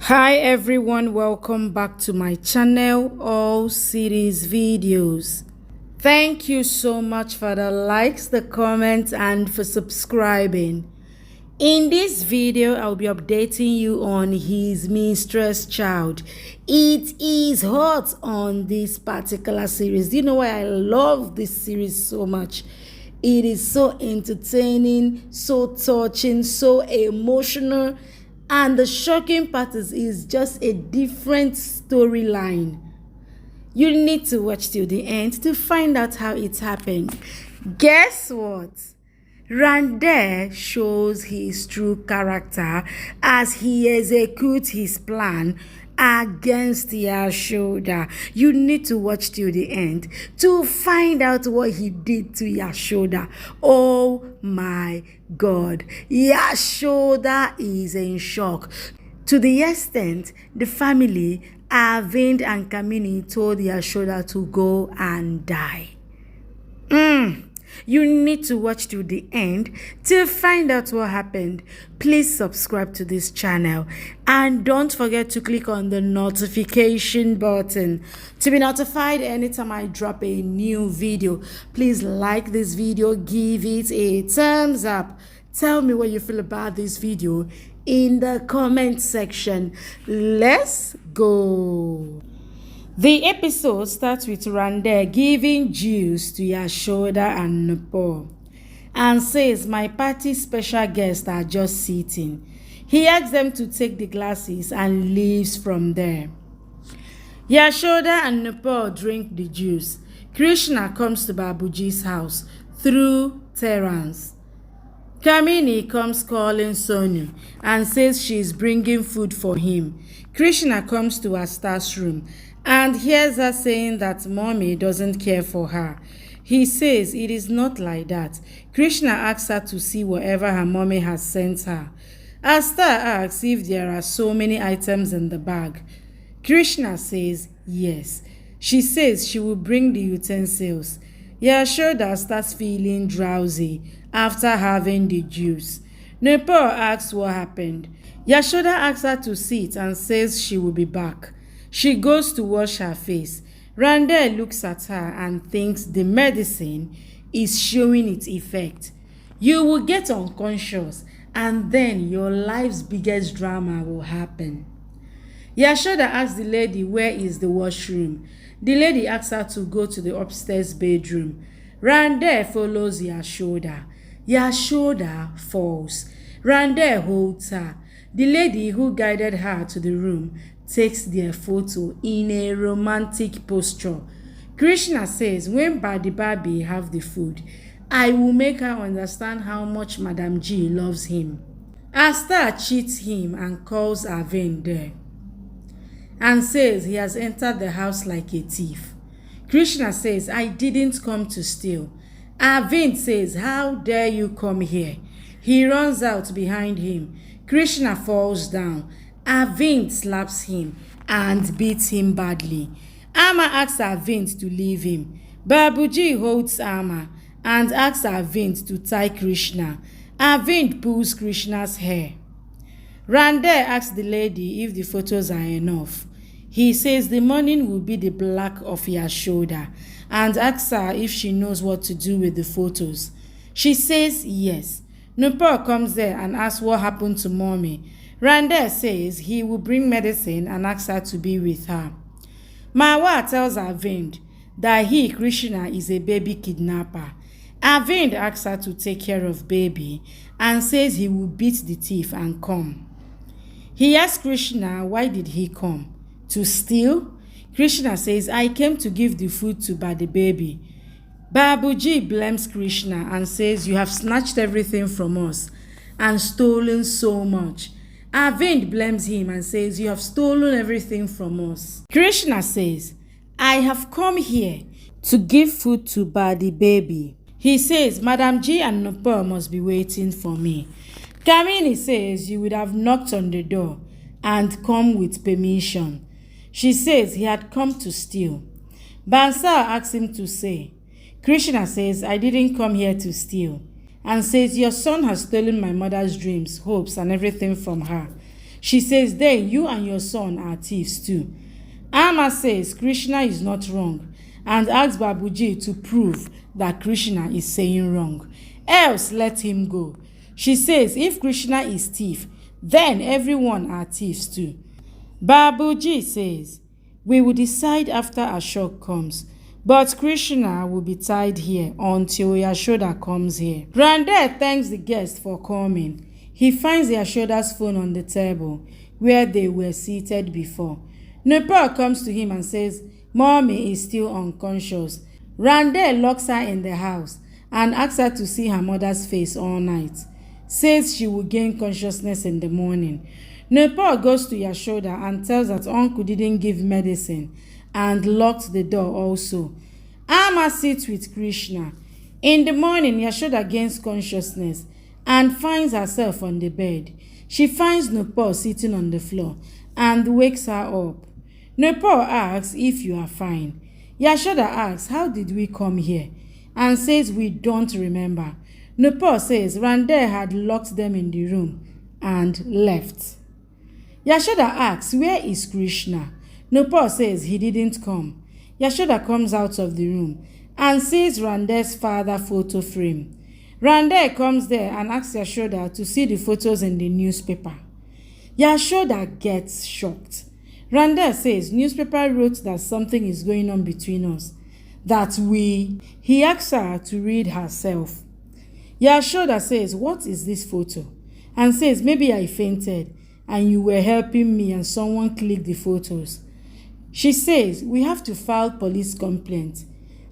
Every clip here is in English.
Hi everyone, welcome back to my channel, all series videos. Thank you so much for the likes, the comments, and for subscribing. In this video, I'll be updating you on his mistress child. It is hot on this particular series. Do you know why I love this series so much? It is so entertaining, so touching, so emotional. And the shocking part is just a different storyline. You need to watch till the end to find out how it happened. Guess what? Randhir shows his true character as he executes his plan against Yashoda. You need to watch till the end to find out what he did to Yashoda. Oh my God. Yashoda is in shock. To the extent, the family, Arvind and Kamini, told Yashoda to go and die. You need to watch to the end to find out what happened. Please subscribe to this channel and don't forget to click on the notification button to be notified anytime I drop a new video. Please like this video, give it a thumbs up. Tell me what you feel about this video in the comment section. Let's go. The episode starts with Randhir giving juice to Yashoda and Nepal and says, "My party's special guests are just sitting." He asks them to take the glasses and leaves from there. Yashoda and Nepal drink the juice. Krishna comes to Babuji's house through Terrance. Kamini comes calling Sonu and says she is bringing food for him. Krishna comes to her staff's room and hears her saying that mommy doesn't care for her. He says it is not like that. Krishna asks her to see whatever her mommy has sent her. Asta asks if there are so many items in the bag. Krishna says yes. She says she will bring the utensils. Yashoda starts feeling drowsy after having the juice. Nepal asks what happened. Yashoda asks her to sit and says she will be back. She goes to wash her face. Randhir looks at her and thinks the medicine is showing its effect. You will get unconscious and then your life's biggest drama will happen. Yashoda asks the lady where is the washroom. The lady asks her to go to the upstairs bedroom. Randhir follows Yashoda. Yashoda falls. Randhir holds her. The lady who guided her to the room takes their photo in a romantic posture. Krishna says when Babi have the food, I will make her understand how much Madam G loves him. Asta cheats him and calls Arvind there and says he has entered the house like a thief. Krishna says, I didn't come to steal. Arvind says, how dare you come here? He runs out behind him. Krishna falls down. Arvind slaps him and beats him badly. Amma asks Arvind to leave him. Babuji holds Amma and asks Arvind to tie Krishna. Arvind pulls Krishna's hair. Randhir asks the lady if the photos are enough. He says the morning will be the black of Yashoda and asks her if she knows what to do with the photos. She says yes. Nepal comes there and asks what happened to mommy. Randhir says he will bring medicine and asks her to be with her. Mawa tells Arvind that he, Krishna, is a baby kidnapper. Arvind asks her to take care of baby and says he will beat the thief and come. He asks Krishna why did he come? To steal? Krishna says, I came to give the food to the baby. Babuji blames Krishna and says, you have snatched everything from us and stolen so much. Arvind blames him and says, you have stolen everything from us. Krishna says, I have come here to give food to the baby. He says, Madam G and Nepal must be waiting for me. Kamini says, you would have knocked on the door and come with permission. She says he had come to steal. Bansal asks him to say. Krishna says, I didn't come here to steal. And says, your son has stolen my mother's dreams, hopes, and everything from her. She says, then you and your son are thieves too. Amma says Krishna is not wrong and asks Babuji to prove that Krishna is saying wrong. Else let him go. She says if Krishna is thief, then everyone are thieves too. Babuji says, we will decide after Ashok comes, but Krishna will be tied here until Yashoda comes here. Randhir thanks the guest for coming. He finds Yashoda's phone on the table where they were seated before. Nepal comes to him and says, Mommy is still unconscious. Randhir locks her in the house and asks her to see her mother's face all night. Says she will gain consciousness in the morning. Nepal goes to Yashoda and tells that uncle didn't give medicine and locked the door also. Amma sits with Krishna. In the morning, Yashoda gains consciousness and finds herself on the bed. She finds Nepal sitting on the floor and wakes her up. Nepal asks if you are fine. Yashoda asks, how did we come here? And says we don't remember. Nepal says Randhir had locked them in the room and left. Yashoda asks, where is Krishna? Nepal says he didn't come. Yashoda comes out of the room and sees Randhir's father photo frame. Randhir comes there and asks Yashoda to see the photos in the newspaper. Yashoda gets shocked. Randhir says newspaper wrote that something is going on between us, he asks her to read herself. Yashoda says, what is this photo? And says, maybe I fainted and you were helping me and someone clicked the photos. She says, we have to file police complaint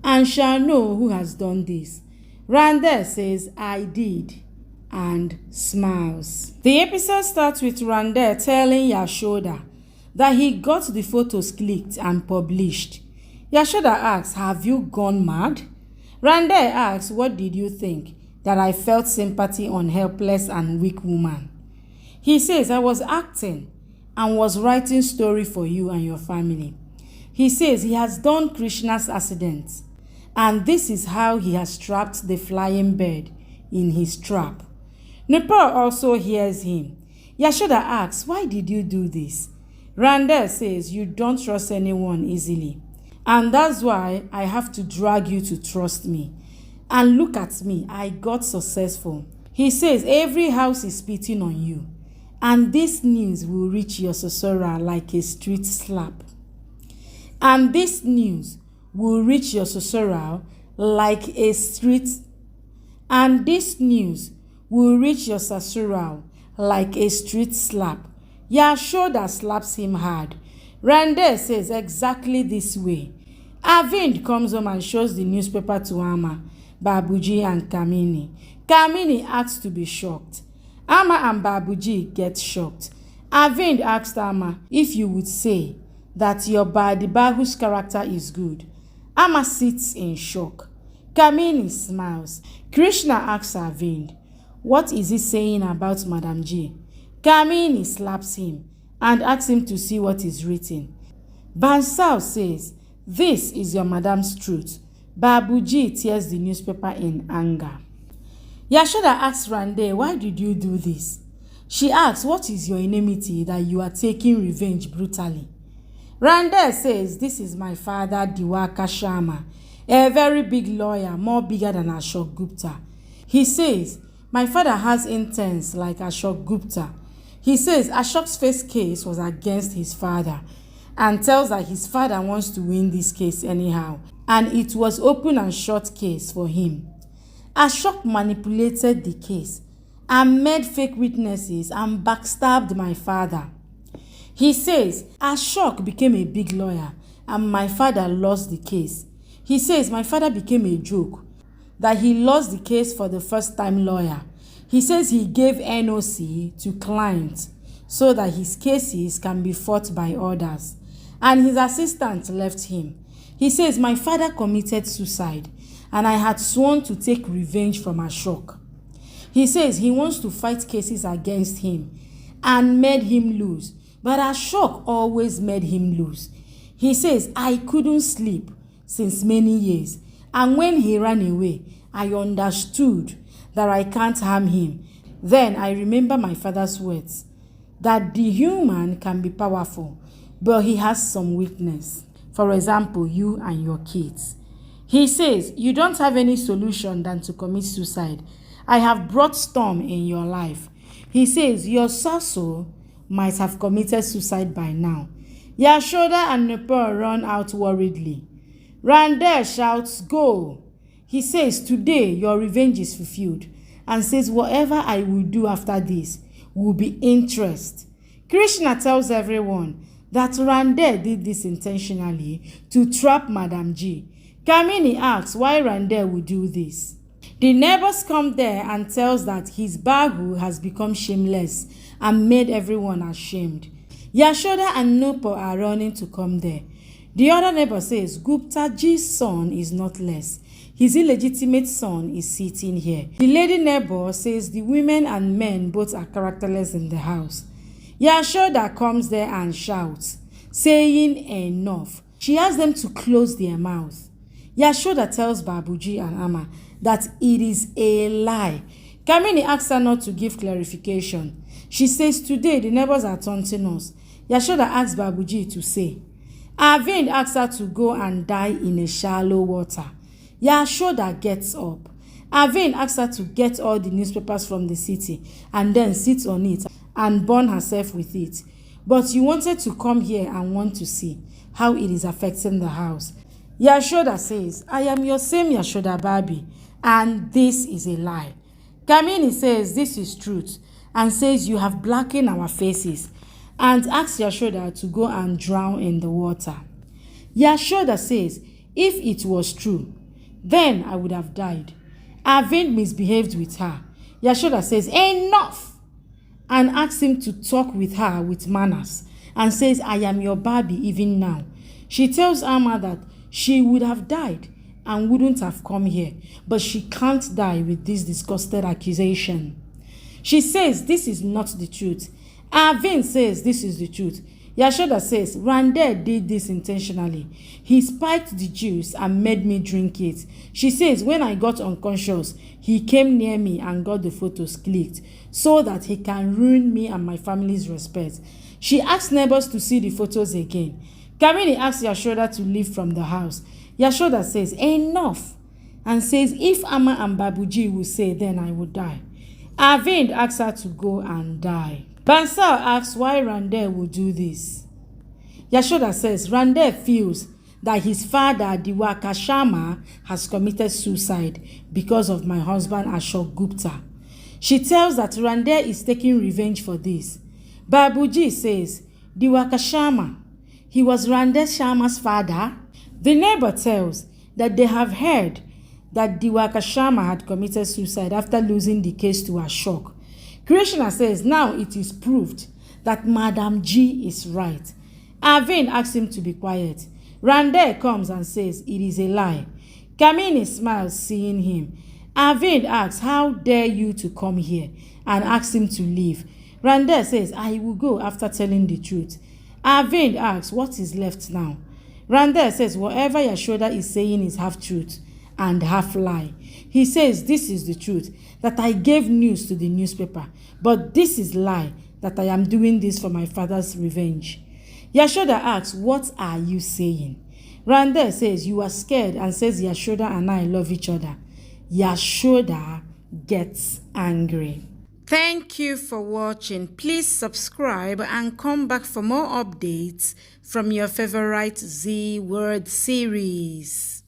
and shall know who has done this. Randhir says, I did, and smiles. The episode starts with Randhir telling Yashoda that he got the photos clicked and published. Yashoda asks, have you gone mad? Randhir asks, what did you think? That I felt sympathy on helpless and weak woman. He says, I was acting and was writing story for you and your family. He says he has done Krishna's accident and this is how he has trapped the flying bird in his trap. Nepal also hears him. Yashoda asks, why did you do this? Randhir says, you don't trust anyone easily. And that's why I have to drag you to trust me. And look at me, I got successful. He says, every house is spitting on you. And this news will reach your Sosora like a street slap. And this news will reach your Sosora like a street. And this news will reach your Sosora like a street slap. Yashoda slaps him hard. Randhir says exactly this way. Arvind comes home and shows the newspaper to Amma, Babuji and Kamini. Kamini asks to be shocked. Amma and Babuji get shocked. Arvind asked Amma if you would say that your Badibahu's character is good. Amma sits in shock. Kamini smiles. Krishna asks Arvind, what is he saying about Madam G? Kamini slaps him and asks him to see what is written. Bansal says, this is your madam's truth. Babuji tears the newspaper in anger. Yashoda asks Randhir, why did you do this? She asks, what is your enmity that you are taking revenge brutally? Randhir says, this is my father Diwakar Sharma, a very big lawyer, more bigger than Ashok Gupta. He says, my father has intents like Ashok Gupta. He says Ashok's first case was against his father and tells that his father wants to win this case anyhow, and it was open and short case for him. Ashok manipulated the case and made fake witnesses and backstabbed my father. He says Ashok became a big lawyer and my father lost the case. He says my father became a joke, that he lost the case for the first time lawyer. He says he gave NOC to clients so that his cases can be fought by others, and his assistant left him. He says my father committed suicide and I had sworn to take revenge from Ashok. He says he wants to fight cases against him and made him lose, but Ashok always made him lose. He says I couldn't sleep since many years, and when he ran away, I understood that I can't harm him. Then I remember my father's words, that the human can be powerful, but he has some weakness. For example, you and your kids. He says, you don't have any solution than to commit suicide. I have brought storm in your life. He says, your Saso might have committed suicide by now. Yashoda and Nepal run out worriedly. Randhir shouts, go. He says, today your revenge is fulfilled, and says, whatever I will do after this will be interest. Krishna tells everyone that Randhir did this intentionally to trap Madam G. Kamini asks why Randhir would do this. The neighbors come there and tells that his Bahu has become shameless and made everyone ashamed. Yashoda and Nupo are running to come there. The other neighbor says Gupta Ji's son is not less. His illegitimate son is sitting here. The lady neighbor says the women and men both are characterless in the house. Yashoda comes there and shouts, saying enough. She asks them to close their mouth. Yashoda tells Babuji and Amma that it is a lie. Kamini asks her not to give clarification. She says today the neighbors are taunting us. Yashoda asks Babuji to say. Arvind asks her to go and die in a shallow water. Yashoda gets up. Arvind asks her to get all the newspapers from the city and then sit on it and burn herself with it. But you wanted to come here and want to see how it is affecting the house. Yashoda says, I am your same Yashoda Babi, and this is a lie. Kamini says this is truth and says you have blackened our faces, and asks Yashoda to go and drown in the water. Yashoda says if it was true, then I would have died. Arvind misbehaved with her. Yashoda says enough, and asks him to talk with her with manners and says I am your Babi even now. She tells Amma that she would have died and wouldn't have come here, but she can't die with this disgusted accusation. She says this is not the truth. Arvind says this is the truth. Yashoda says Randhir did this intentionally. He spiked the juice and made me drink it. She says when I got unconscious, he came near me and got the photos clicked so that he can ruin me and my family's respect. She asked neighbors to see the photos again. Kamini asks Yashoda to leave from the house. Yashoda says enough and says if Amma and Babuji will say, then I will die. Arvind asks her to go and die. Bansal asks why Randhir will do this. Yashoda says Randhir feels that his father Diwakar Sharma has committed suicide because of my husband Ashok Gupta. She tells that Randhir is taking revenge for this. Babuji says Diwakar Sharma, he was Randhir Sharma's father. The neighbor tells that they have heard that Diwakar Sharma had committed suicide after losing the case to Ashok. Krishna says now it is proved that Madam G is right. Arvind asks him to be quiet. Randhir comes and says it is a lie. Kamini smiles seeing him. Arvind asks how dare you to come here and asks him to leave. Randhir says I will go after telling the truth. Arvind asks what is left now. Randhir says whatever Yashoda is saying is half truth and half lie. He says this is the truth, that I gave news to the newspaper, but this is lie, that I am doing this for my father's revenge. Yashoda asks what are you saying? Randhir says you are scared and says Yashoda and I love each other. Yashoda gets angry. Thank you for watching. Please subscribe and come back for more updates from your favorite Z Word series.